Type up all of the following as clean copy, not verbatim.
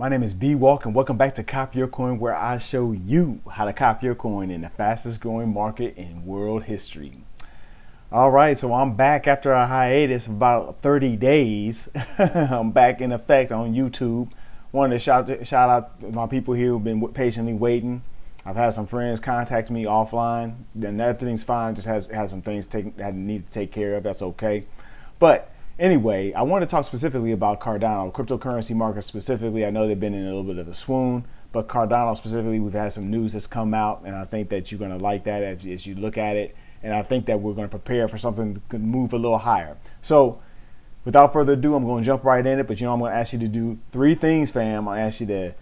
My name is B Walk and welcome back to Cop Your Coin, where I show you how to cop your coin in the fastest growing market in world history. All right, so I'm back after a hiatus of about 30 days. I'm back in effect on YouTube. Wanted to shout out my people here who've been patiently waiting. I've had some friends contact me offline. Then everything's fine. Just had some things I need to take care of. That's okay. But anyway, I want to talk specifically about Cardano, cryptocurrency market specifically. I know they've been in a little bit of a swoon, but Cardano specifically, we've had some news that's come out, and I think that you're going to like that as you look at it. And I think that we're going to prepare for something that could move a little higher. So without further ado, I'm going to jump right in it. But I'm going to ask you to do three things, fam. I'm going to ask you to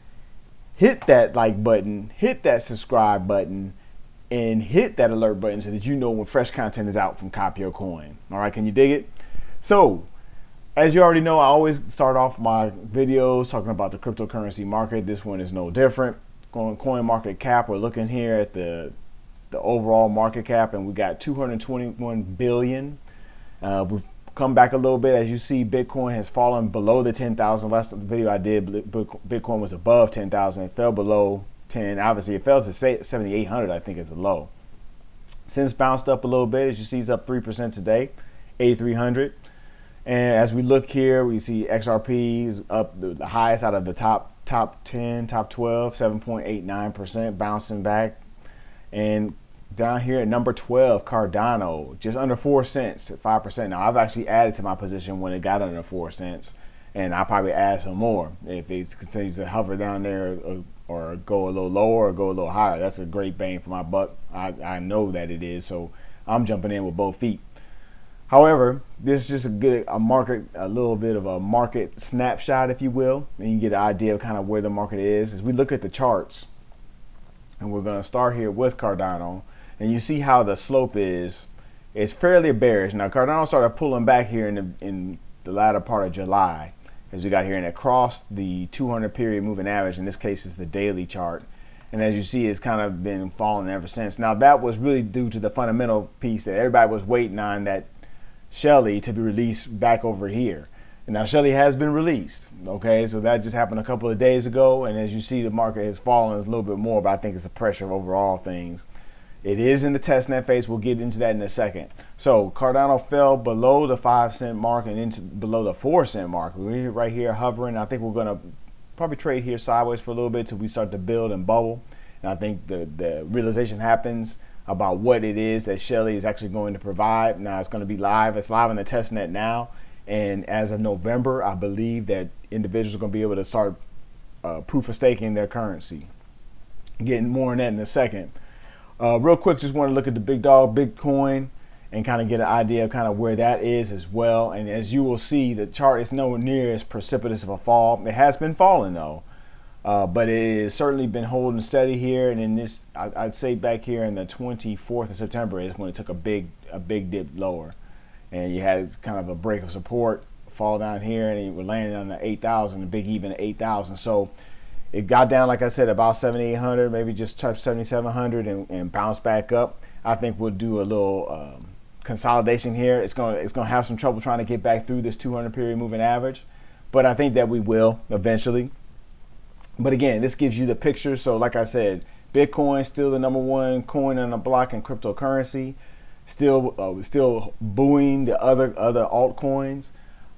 hit that like button, hit that subscribe button, and hit that alert button so that you know when fresh content is out from Cop Your Coin. All right, can you dig it? So, as you already know, I always start off my videos talking about the cryptocurrency market. This one is no different. Going coin market cap, we're looking here at the overall market cap, and we got 221 billion. We've come back a little bit. As you see, Bitcoin has fallen below the 10,000. Last video I did, Bitcoin was above 10,000. It fell below 10. Obviously, it fell to 7,800, I think, is the low. Since bounced up a little bit, as you see, it's up 3% today, 8,300. And as we look here, we see XRP is up the highest out of the top 10, top 12, 7.89%, bouncing back. And down here at number 12, Cardano, just under 4 cents at 5%. Now, I've actually added to my position when it got under 4 cents, and I'll probably add some more if it continues to hover down there or go a little lower or go a little higher. That's a great bang for my buck. I know that it is, so I'm jumping in with both feet. However, this is just a little bit of a market snapshot, if you will, and you get an idea of kind of where the market is. As we look at the charts, and we're going to start here with Cardano, and you see how the slope is. It's fairly bearish. Now, Cardano started pulling back here in the latter part of July, as we got here, and it crossed the 200 period moving average. In this case, it's the daily chart. And as you see, it's kind of been falling ever since. Now, that was really due to the fundamental piece that everybody was waiting on, that Shelley to be released back over here. And now Shelley has been released. Okay, so that just happened a couple of days ago. And as you see, the market has fallen a little bit more, but I think it's a pressure of overall things. It is in the testnet phase. We'll get into that in a second. So Cardano fell below the 5 cent mark and into below the 4 cent mark. We're right here hovering. I think we're going to probably trade here sideways for a little bit till we start to build and bubble. And I think the realization happens about what it is that Shelley is actually going to provide. Now it's going to be live. It's live on the testnet now. And as of November, I believe that individuals are going to be able to start proof of staking their currency. Getting more on that in a second. Real quick, just want to look at the big dog, Bitcoin, and kind of get an idea of kind of where that is as well. And as you will see, the chart is nowhere near as precipitous of a fall. It has been falling though. But it has certainly been holding steady here, and in this, I'd say back here in the 24th of September is when it took a big dip lower, and you had kind of a break of support, fall down here, and we're landing on the 8,000, the big even 8,000. So it got down, like I said, about 7,800, maybe just touched 7,700, and bounced back up. I think we'll do a little consolidation here. It's gonna have some trouble trying to get back through this 200 period moving average, but I think that we will eventually. But again, this gives you the picture. So like I said, Bitcoin still the number one coin on the block in cryptocurrency, still buoying the other altcoins.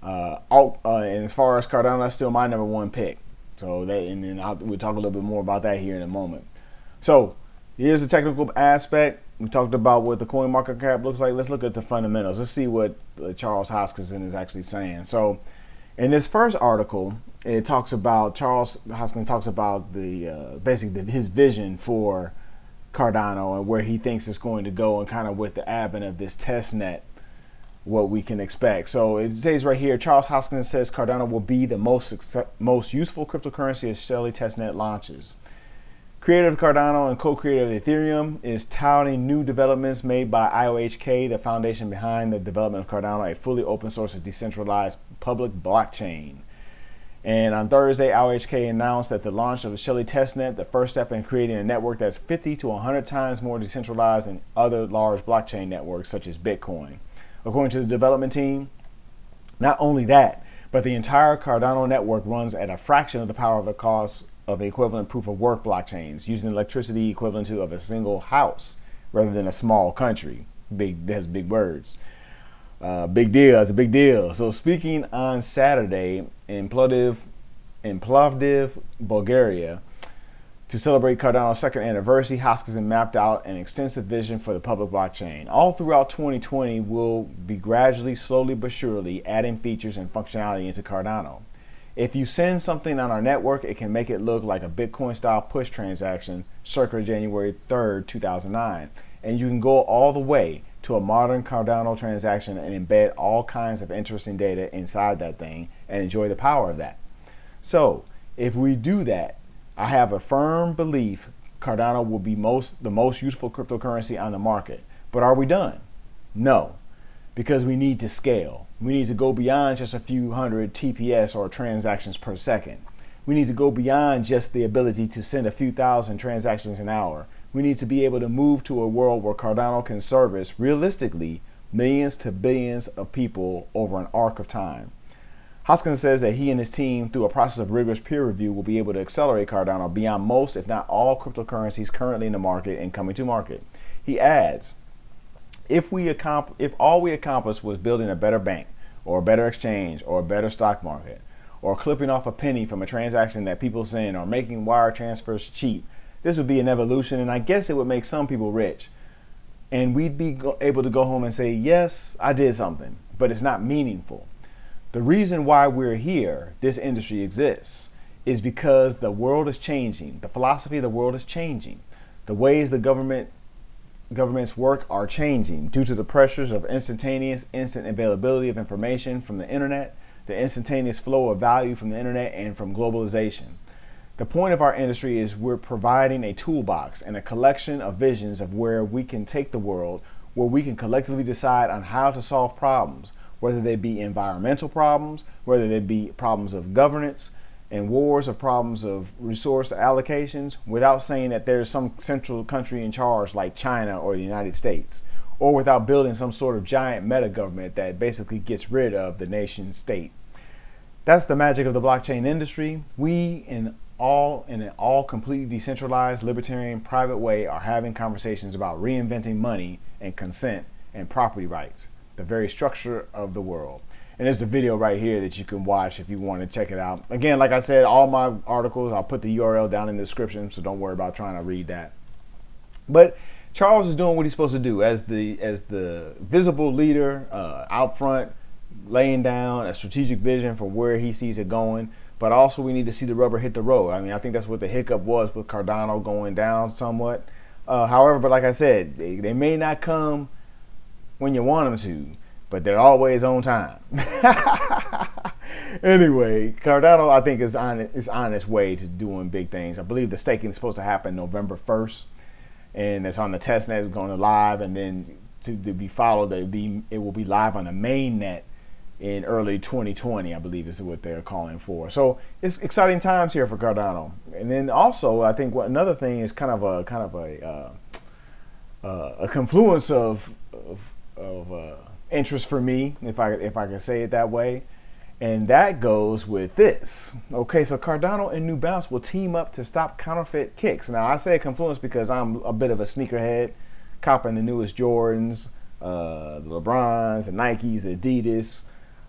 And as far as Cardano, that's still my number one pick. So we'll talk a little bit more about that here in a moment. So here's the technical aspect. We talked about what the coin market cap looks like. Let's look at the fundamentals. Let's see what Charles Hoskinson is actually saying. So in this first article, Charles Hoskinson talks about basically his vision for Cardano and where he thinks it's going to go, and kind of with the advent of this testnet, what we can expect. So it says right here, Charles Hoskinson says Cardano will be the most useful cryptocurrency as Shelley testnet launches. Creator of Cardano and co-creator of Ethereum is touting new developments made by IOHK, the foundation behind the development of Cardano, a fully open source and decentralized public blockchain. And on Thursday, IOHK announced that the launch of the Shelley testnet, the first step in creating a network that's 50 to 100 times more decentralized than other large blockchain networks such as Bitcoin. According to the development team, not only that, But the entire Cardano network runs at a fraction of the power of the cost of the equivalent proof of work blockchains, using electricity equivalent to of a single house rather than a small country. That's big words. Big deal. It's a big deal. So speaking on Saturday in Plovdiv, Bulgaria, to celebrate Cardano's second anniversary, Hoskinson mapped out an extensive vision for the public blockchain. All throughout 2020, we'll be gradually, slowly but surely adding features and functionality into Cardano. If you send something on our network, it can make it look like a Bitcoin-style push transaction circa January 3rd, 2009. And you can go all the way to a modern Cardano transaction and embed all kinds of interesting data inside that thing and enjoy the power of that. So if we do that, I have a firm belief Cardano will be the most useful cryptocurrency on the market. But are we done? No, because we need to scale. We need to go beyond just a few hundred TPS or transactions per second. We need to go beyond just the ability to send a few thousand transactions an hour. We need to be able to move to a world where Cardano can service, realistically, millions to billions of people over an arc of time. Hoskinson says that he and his team, through a process of rigorous peer review, will be able to accelerate Cardano beyond most, if not all, cryptocurrencies currently in the market and coming to market. He adds, if all we accomplished was building a better bank, or a better exchange, or a better stock market, or clipping off a penny from a transaction that people send, or making wire transfers cheap, this would be an evolution, and I guess it would make some people rich. And we'd be able to go home and say, yes, I did something, but it's not meaningful. The reason why we're here, this industry exists, is because the world is changing. The philosophy of the world is changing. The ways the governments work are changing due to the pressures of instant availability of information from the internet, the instantaneous flow of value from the internet, and from globalization. The point of our industry is we're providing a toolbox and a collection of visions of where we can take the world, where we can collectively decide on how to solve problems, whether they be environmental problems, whether they be problems of governance and wars, of problems of resource allocations, without saying that there's some central country in charge like China or the United States, or without building some sort of giant meta government that basically gets rid of the nation state. That's the magic of the blockchain industry. We, in an all completely decentralized, libertarian, private way, are having conversations about reinventing money and consent and property rights, the very structure of the world. And there's the video right here that you can watch if you want to check it out. Again, like I said, all my articles, I'll put the URL down in the description, so don't worry about trying to read that. But Charles is doing what he's supposed to do as the visible leader out front, laying down a strategic vision for where he sees it going. But also we need to see the rubber hit the road. I mean, I think that's what the hiccup was with Cardano going down somewhat. However, but like I said, they may not come when you want them to, but they're always on time. Anyway, Cardano, I think, is on its way to doing big things. I believe the staking is supposed to happen November 1st, and it's on the testnet, it's going to live, and then to be followed, it will be live on the main net in early 2020, I believe is what they're calling for. So it's exciting times here for Cardano. And then also, I think another thing is kind of a confluence of interest for me, if I can say it that way, and that goes with this. Okay, so Cardano and New Balance will team up to stop counterfeit kicks. Now, I say confluence because I'm a bit of a sneakerhead, copping the newest Jordans, the LeBrons, the Nikes, the Adidas,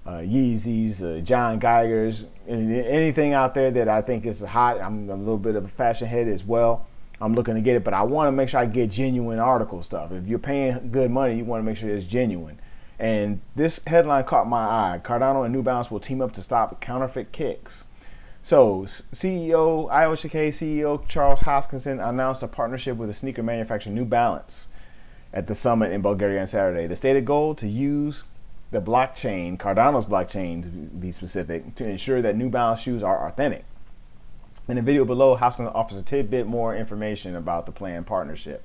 Yeezys, John Geigers, anything out there that I think is hot. I'm a little bit of a fashion head as well. I'm looking to get it, but I want to make sure I get genuine article stuff. If you're paying good money, you want to make sure it's genuine. And this headline caught my eye. Cardano and New Balance will team up to stop counterfeit kicks. So IOSK CEO Charles Hoskinson announced a partnership with the sneaker manufacturer New Balance at the summit in Bulgaria on Saturday. The stated goal to use the blockchain, Cardano's blockchain to be specific, to ensure that New Balance shoes are authentic. In the video below, Hoskinson offers a tidbit more information about the planned partnership.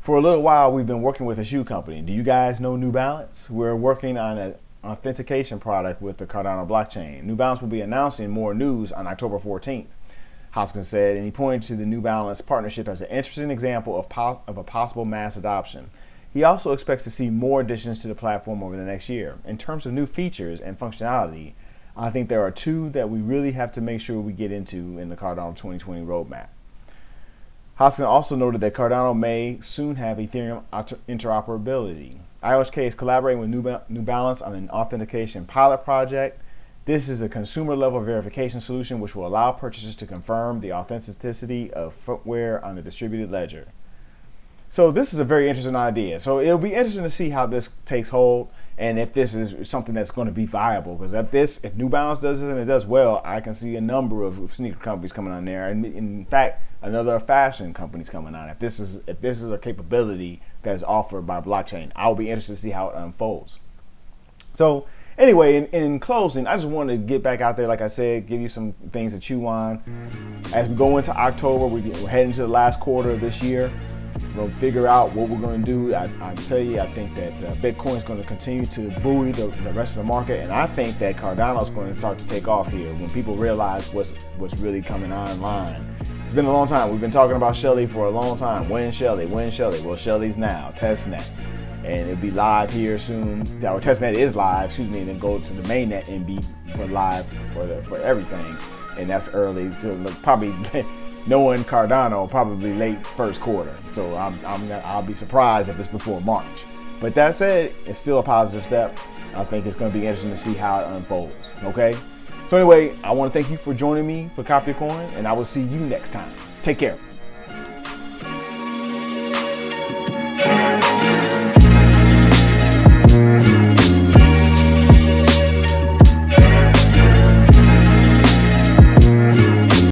For a little while, we've been working with a shoe company. Do you guys know New Balance? We're working on an authentication product with the Cardano blockchain. New Balance will be announcing more news on October 14th, Hoskinson said, and he pointed to the New Balance partnership as an interesting example of a possible mass adoption. He also expects to see more additions to the platform over the next year. In terms of new features and functionality, I think there are two that we really have to make sure we get into in the Cardano 2020 roadmap. Hoskinson also noted that Cardano may soon have Ethereum interoperability. IOHK is collaborating with New Balance on an authentication pilot project. This is a consumer-level verification solution which will allow purchasers to confirm the authenticity of footwear on the distributed ledger. So this is a very interesting idea. So it'll be interesting to see how this takes hold and if this is something that's going to be viable. Because if New Balance does it and it does well, I can see a number of sneaker companies coming on there, and in fact, another fashion companies coming on. If this is a capability that is offered by blockchain, I'll be interested to see how it unfolds. So anyway, in closing, I just wanted to get back out there, like I said, give you some things to chew on. As we go into October, we're heading to the last quarter of this year. We're going to figure out what we're going to do. I tell you, I think that Bitcoin is going to continue to buoy the rest of the market, and I think that Cardano is going to start to take off here when people realize what's really coming online. It's been a long time. We've been talking about Shelley for a long time. When Shelley? When Shelley? Well, Shelley's now. Testnet. And it'll be live here soon. Or Testnet is live, and then go to the mainnet and be live for everything. And that's early. Probably knowing Cardano, probably late first quarter. So I'll be surprised if it's before March. But that said, it's still a positive step. I think it's going to be interesting to see how it unfolds. Okay. So anyway, I want to thank you for joining me for Cop Your Coin, and I will see you next time. Take care.